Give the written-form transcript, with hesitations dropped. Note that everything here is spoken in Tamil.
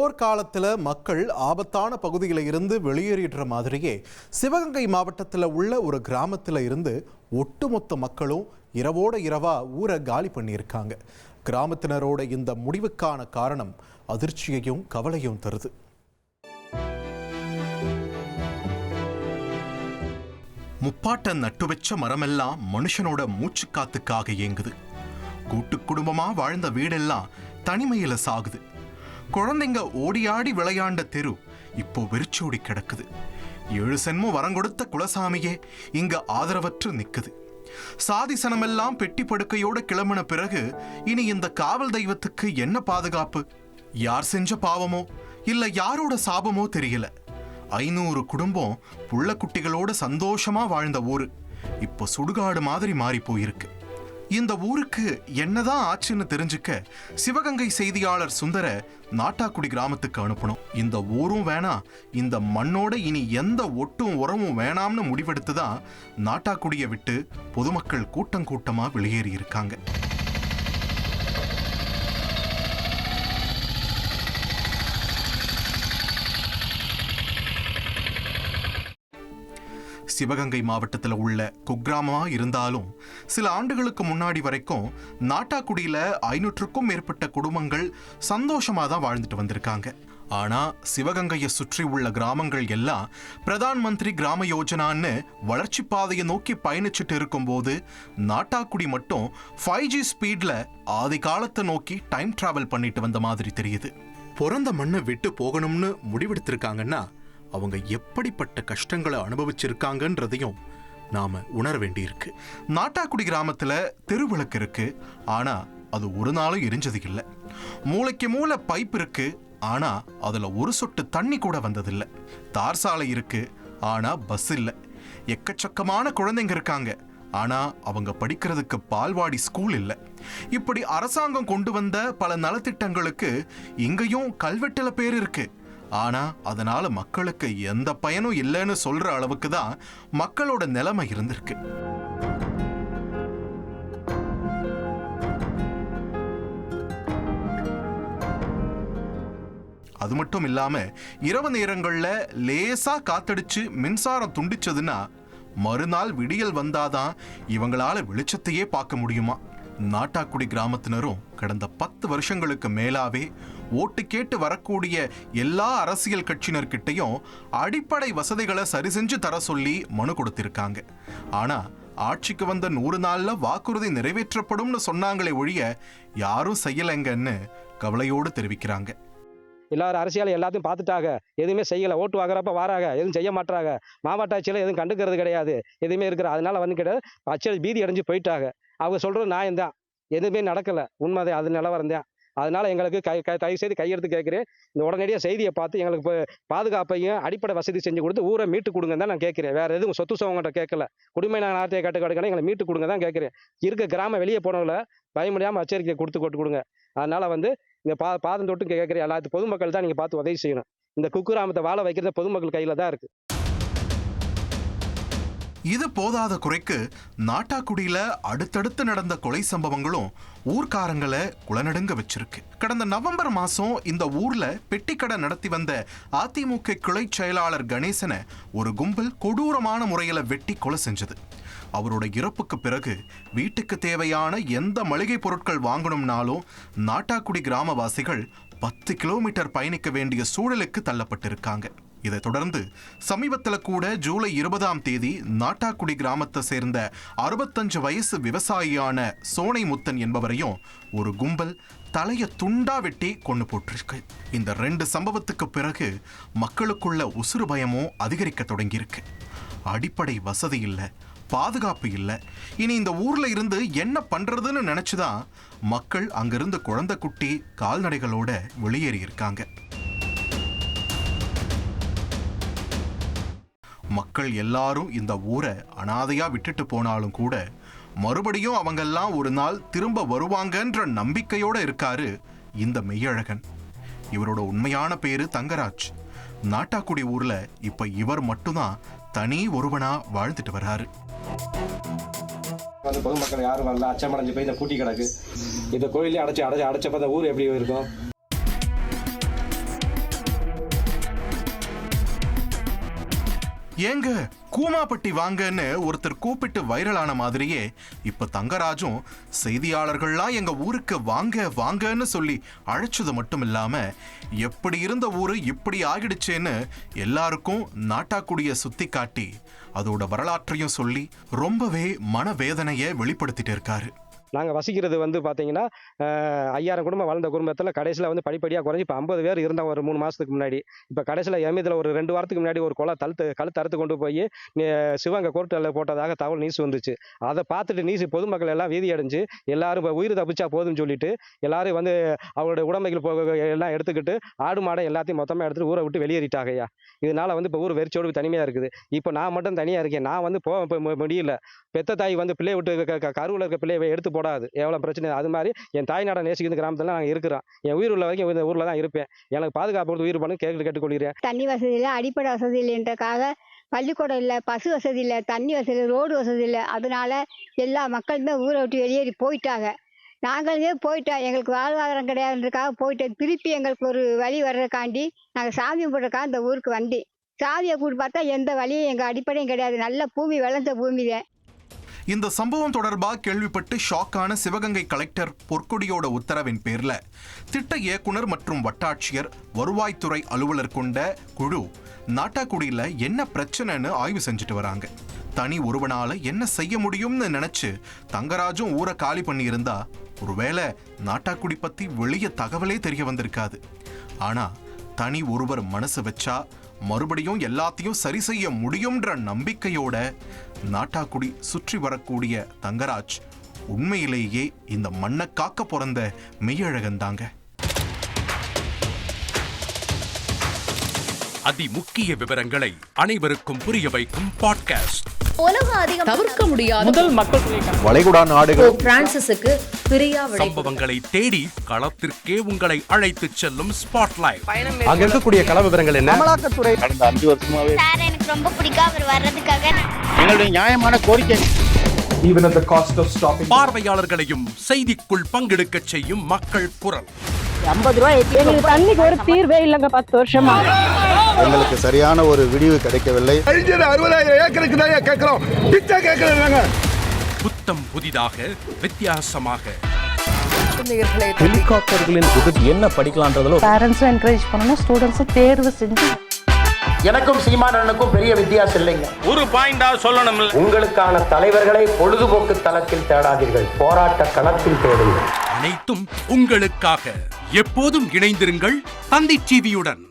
போர்க்காலத்தில் மக்கள் ஆபத்தான பகுதியில் இருந்து வெளியேறிடுற மாதிரியே சிவகங்கை மாவட்டத்தில் உள்ள ஒரு கிராமத்தில் இருந்து ஒட்டுமொத்த மக்களும் இரவோட இரவா ஊரை காலி பண்ணியிருக்காங்க. கிராமத்தினரோட இந்த முடிவுக்கான காரணம் அதிர்ச்சியையும் கவலையும் தருது. முப்பாட்டன் நட்டு வச்ச மரமெல்லாம் மனுஷனோட மூச்சு காத்துக்காக இயங்குது. கூட்டு குடும்பமா வாழ்ந்த வீடெல்லாம் தனிமையில சாகுது. குழந்தைங்க ஓடியாடி விளையாண்ட தெரு இப்போ வெறிச்சோடி கிடக்குது. 7 சென்மம் வரங்கொடுத்த குலசாமியே இங்க ஆதரவற்று நிக்குது. சாதி சனமெல்லாம் பெட்டி படுக்கையோட கிளம்பின பிறகு இனி இந்த காவல் தெய்வத்துக்கு என்ன பாதுகாப்பு? யார் செஞ்ச பாவமோ இல்ல யாரோட சாபமோ தெரியல. 500 குடும்பம் புள்ள குட்டிகளோட சந்தோஷமா வாழ்ந்த ஊரு இப்போ சுடுகாடு மாதிரி மாறி போயிருக்கு. இந்த ஊருக்கு என்னதான் ஆச்சுன்னு தெரிஞ்சுக்க சிவகங்கை செய்தியாளர் சுந்தர நாட்டாக்குடி கிராமத்துக்கு அனுப்பணும். இந்த ஊரும் வேணாம், இந்த மண்ணோட இனி எந்த ஒட்டும் உரமும் வேணாம்னு முடிவெடுத்துதான் நாட்டாக்குடியை விட்டு பொதுமக்கள் கூட்டம் கூட்டமா வெளியேறி இருக்காங்க. சிவகங்கை மாவட்டத்தில் உள்ள குக்கிராமமா இருந்தாலும் சில ஆண்டுகளுக்கு முன்னாடி வரைக்கும் நாட்டாக்குடியில 500க்கும் மேற்பட்ட குடும்பங்கள் சந்தோஷமா தான் வாழ்ந்துட்டு வந்திருக்காங்க. ஆனா சிவகங்கையை சுற்றி உள்ள கிராமங்கள் எல்லாம் பிரதான் மந்திரி கிராம யோஜனான்னு வளர்ச்சி பாதையை நோக்கி பயணிச்சுட்டு இருக்கும் போது நாட்டாக்குடி மட்டும் 5G ஸ்பீட்ல ஆதி காலத்தை நோக்கி டைம் டிராவல் பண்ணிட்டு வந்த மாதிரி தெரியுது. பிறந்த மண்ணை விட்டு போகணும்னு முடிவெடுத்திருக்காங்கன்னா அவங்க எப்படிப்பட்ட கஷ்டங்களை அனுபவிச்சிருக்காங்கன்றதையும் நாம உணர வேண்டியிருக்கு. நாட்டாக்குடி கிராமத்துல தெருவிளக்கு இருக்கு, ஆனா அது ஒரு நாளும் எரிஞ்சது இல்லை. மூளைக்கு மூளை பைப் இருக்கு, ஆனா அதுல ஒரு சொட்டு தண்ணி கூட வந்ததில்லை. தார் சாலை இருக்கு, ஆனா பஸ் இல்லை. எக்கச்சக்கமான குழந்தைங்க இருக்காங்க, ஆனா அவங்க படிக்கிறதுக்கு பால்வாடி ஸ்கூல் இல்லை. இப்படி அரசாங்கம் கொண்டு வந்த பல நலத்திட்டங்களுக்கு இங்கேயும் கல்வெட்டுல பேர் இருக்கு, ஆனா அதனால மக்களுக்கு எந்த பயனும் இல்லைன்னு சொல்ற அளவுக்கு தான் மக்களோட நிலைமை இருந்திருக்கு. அது மட்டும் இல்லாம இரவு நேரங்கள்ல லேசா காத்தடிச்சு மின்சாரம் துண்டிச்சதுன்னா மறுநாள் விடியல் வந்தாதான் இவங்களால வெளிச்சத்தையே பார்க்க முடியுமா. நாட்டாக்குடி கிராமத்தினரும் கடந்த 10 வருஷங்களுக்கு மேலாவே ஓட்டு கேட்டு வரக்கூடிய எல்லா அரசியல் கட்சியினர்கிட்டையும் அடிப்படை வசதிகளை சரி செஞ்சு தர சொல்லி மனு கொடுத்திருக்காங்க. ஆனா ஆட்சிக்கு வந்த 100 நாள்ல வாக்குறுதி நிறைவேற்றப்படும்னு சொன்னாங்களே ஒழிய யாரும் செய்யலைங்கன்னு கவலையோடு தெரிவிக்கிறாங்க. எல்லாரும் அரசியல் எல்லாத்தையும் பார்த்துட்டாங்க, எதுவுமே செய்யலை. ஓட்டு வாங்குறப்ப வாராங்க, எதுவும் செய்ய மாட்டாங்க. மாவட்ட ஆட்சியில் எதுவும் கண்டுக்கிறது கிடையாது, எதுவுமே இருக்கிற. அதனால வந்து கிடையாது, ஆட்சியில் பீதி அடைஞ்சு போயிட்டாங்க. அவங்க சொல்கிறது நியாயம்தான், எதுவுமே நடக்கலை, உண்மைதான், அது நிலவரம் தான். அதனால எங்களுக்கு தயவு செய்து கையெடுத்து கேட்குறேன். இந்த உடனடியாக செய்தியை பார்த்து எங்களுக்கு பாதுகாப்பையும் அடிப்படை வசதி செஞ்சு கொடுத்து ஊரை மீட்டு கொடுங்க தான் நான் கேட்குறேன். வேறு எதுவும் சொத்து சவங்கிட்ட கேட்கல. குடிமை நாட்டை கட்டுக்கணும், எங்களை மீட்டு கொடுங்க தான் கேட்குறேன். இருக்க கிராமம் வெளியே போனவங்கள பயமுடியாமல் எச்சரிக்கை கொடுங்க. அதனால வந்து இந்த பாதம் தொட்டு கேட்குற எல்லாத்து பொதுமக்கள் தான் நீங்கள் பார்த்து உதவி செய்யணும். இந்த குக்கிராமத்தை வாழ வைக்கிறது பொதுமக்கள் கையில் தான் இருக்கு. இது போதாத குறைக்கு நாட்டாக்குடியில அடுத்தடுத்து நடந்த கொலை சம்பவங்களும் ஊர்க்காரங்களை குளநடுங்க வச்சிருக்கு. கடந்த நவம்பர் மாசம் இந்த ஊர்ல பெட்டிக்கடை நடத்தி வந்த அதிமுக கிளை செயலாளர் கணேசனை ஒரு கும்பல் கொடூரமான முறையில வெட்டி கொலை செஞ்சது. அவரோட இறப்புக்கு பிறகு வீட்டுக்கு தேவையான எந்த மளிகை பொருட்கள் வாங்கணும்னாலும் நாட்டாக்குடி கிராமவாசிகள் 10 கிலோமீட்டர் பயணிக்க வேண்டிய சூழலுக்கு தள்ளப்பட்டிருக்காங்க. இதை தொடர்ந்து சமீபத்தில் கூட ஜூலை 20ஆம் தேதி நாட்டாக்குடி கிராமத்தை சேர்ந்த 65 வயசு விவசாயியான சோனை முத்தன் என்பவரையும் ஒரு கும்பல் தலைய துண்டா வெட்டி கொண்டு போட்டிருக்கு. இந்த 2 சம்பவத்துக்கு பிறகு மக்களுக்குள்ள உசுறு பயமும் அதிகரிக்க தொடங்கியிருக்கு. அடிப்படை வசதி இல்லை, பாதுகாப்பு இல்லை. இனி இந்த ஊர்ல இருந்து என்ன பண்றதுன்னு நினைச்சுதான் மக்கள் அங்கிருந்து குழந்தை குட்டி கால்நடைகளோட வெளியேறி இருக்காங்க. மக்கள் எல்லாரும் இந்த ஊரை அனாதையா விட்டுட்டு போனாலும் கூட மறுபடியும் அவங்கெல்லாம் ஒரு நாள் திரும்ப வருவாங்கன்ற நம்பிக்கையோட இருக்காரு இந்த மெய்யழகன். இவரோட உண்மையான பேரு தங்கராஜ். நாட்டாக்குடி ஊர்ல இப்ப இவர் மட்டும்தான் தனி ஒருவனா வாழ்ந்துட்டு வர்றாரு. பொதுமக்கள் யாரும் வரல, அச்சமடைஞ்சு போய் இந்த பூட்டி கிடக்கு. இந்த கோயிலே அடைச்சப்ப ஊர் எப்படி இருக்கும்? ஏங்க கூமாப்பட்டி வாங்கன்னு ஒருத்தர் கூப்பிட்டு வைரலான மாதிரியே இப்ப தங்கராஜும் செய்தியாளர்கள்லாம் எங்க ஊருக்கு வாங்க வாங்கன்னு சொல்லி அழைச்சது மட்டும் இல்லாம எப்படி இருந்த ஊரு இப்படி ஆகிடுச்சேன்னு எல்லாருக்கும் நாட்டாக்குடிய சுத்தி காட்டி அதோட வரலாற்றையும் சொல்லி ரொம்பவே மனவேதனையை வெளிப்படுத்திட்டு இருக்காரு. நாங்கள் வசிக்கிறது வந்து பார்த்தீங்கன்னா 5000 குடும்பம் வாழ்ந்த குடும்பத்தில் கடைசியில் வந்து படிப்படியாக குறைஞ்சி இப்போ 50 பேர் இருந்தோம் ஒரு 3 மாதத்துக்கு முன்னாடி. இப்போ கடைசியில் இதில் ஒரு 2 வாரத்துக்கு முன்னாடி ஒரு கொலை கழுத்து அறுத்து கொண்டு போய் சிவகங்கை கோர்ட்டில் போட்டதாக தகவல் நியூஸ் வந்துச்சு. அதை பார்த்துட்டு நியூஸ் பொதுமக்கள் எல்லாம் வீதி அடைஞ்சு எல்லாரும் இப்போ உயிர் தப்பிச்சா போதும்னு சொல்லிட்டு எல்லாரும் வந்து அவங்களோட உடைமைகள் எல்லாம் எடுத்துக்கிட்டு ஆடு மாடை எல்லாத்தையும் மொத்தமாக எடுத்துகிட்டு ஊரை விட்டு வெளியேறிட்டாங்க ஐயா. இதனால வந்து இப்போ ஊர் வெறிச்சோடு தனிமையாக இருக்குது. இப்போ நான் மட்டும் தனியாக இருக்கேன். நான் வந்து போக முடியல. பெத்த தாய் வந்து பிள்ளையை விட்டு கருவில் இருக்க பிள்ளையை எடுத்து போடாது, எவ்வளோ பிரச்சனை. அது மாதிரி என் தாய்நாடை நேசிக்கிற கிராமத்தில் நாங்கள் இருக்கிறோம். என் உயிர் உள்ள வரைக்கும் இந்த ஊரில் தான் இருப்பேன். எனக்கு பாதுகாப்பு உயிர் பண்ணு கேட்டுக்கொள்கிறேன். தண்ணி வசதி இல்லை, அடிப்படை வசதி இல்லைன்றக்காக பள்ளிக்கூடம் இல்லை, பஸ் வசதி இல்லை, தண்ணி வசதி இல்லை, ரோடு வசதி இல்லை. அதனால எல்லா மக்களுமே ஊரை விட்டு வெளியேறி போயிட்டாங்க. நாங்களே போயிட்டோம், எங்களுக்கு வாழ்வாதாரம் கிடையாதுன்றக்காக போயிட்டோம். திருப்பி எங்களுக்கு ஒரு வழி வர்றதுக்காண்டி நாங்கள் சாமி கும்பிட்றக்காக இந்த ஊருக்கு வண்டி சாமியை கூட்டு பார்த்தா எந்த வழியும் எங்கள் அடிப்படையும் கிடையாது. நல்ல பூமி விளைஞ்ச பூமி தான். இந்த சம்பவம் தொடர்பாக கேள்விப்பட்டு ஷாக்கான சிவகங்கை கலெக்டர் பொற்கொடியோட உத்தரவின் பேர்ல திட்ட இயக்குனர் மற்றும் வட்டாட்சியர் வருவாய்த்துறை அலுவலர் கொண்ட குழு நாட்டாக்குடியில என்ன பிரச்சனைன்னு ஆய்வு செஞ்சுட்டு வராங்க. தனி ஒருவனால என்ன செய்ய முடியும்னு நினைச்சு தங்கராஜும் ஊரை காலி பண்ணி இருந்தா ஒருவேளை நாட்டாக்குடி பத்தி வெளிய தகவலே தெரிய வந்திருக்காது. ஆனா தனி ஒருவர் மனசு வச்சா மறுபடியும் எல்லாத்தையும் சரி செய்ய முடியும்ன்ற நம்பிக்கையோட நாட்டாக்குடி சுற்றி வரக்கூடிய தங்கராஜ் உண்மையிலேயே இந்த மண்ணை காக்க பிறந்த மெய்யழகன் தாங்க. அதி முக்கிய விவரங்களை அனைவருக்கும் புரிய வைக்கும் பாட்காஸ்ட். உலக அதிகம் தவிர்க்க முடியாத முதல் மக்கள் வளைகுடா நாடுகள் பிரான்சிஸுக்கு பிரியா சம்பவங்களை தேடி களத்திற்கே உங்களை அழைத்து செல்லும் ஸ்பாட்லைட். அங்க இருக்கக்கூடிய கள விவரங்கள் என்ன? அமலாக்கத்துறை கடந்த 5 வருஷமாவே சார் எனக்கு ரொம்ப பிடிக்கும் அவர் வர்றதுக்காக. எங்களுடைய நியாயமான கோரிக்கை. Even at the cost of stopping. பார்வையாளர்களையும் செய்திக்குள் பங்கெடுக்க செய்யும் மக்கள் குரல். 50 ரூபாய் எங்களுக்கு தண்ணிக்கு ஒரு தீர்வே இல்லங்க 10 வருஷமா. எங்களுக்கு சரியான ஒரு விடிவு கிடைக்கவில்லை. 60,000 ஏக்கருக்கு தான் கேட்கிறோம், பிச்சை கேட்கறாங்க. புத்தம் புதிதாக வித்தியாசமாக ஹெலிகாப்டர்களின் உதவி என்ன படிக்கலான்றதுல பேரண்ட்ஸும் என்கரேஜ் பண்ணணும், ஸ்டூடெண்ட்ஸும் தேர்வு செஞ்சு. எனக்கும் சீமானனுக்கும் பெரிய வித்தியாசம் இல்லைங்க. ஒரு பாயிண்டா சொல்லணும். உங்களுக்கான தலைவர்களை பொழுதுபோக்கு தளத்தில் தேடாதீர்கள், போராட்ட களத்தில் தேடுங்கள். அனைத்தும் உங்களுக்காக. எப்போதும் இணைந்திருங்கள் தந்தி டிவியுடன்.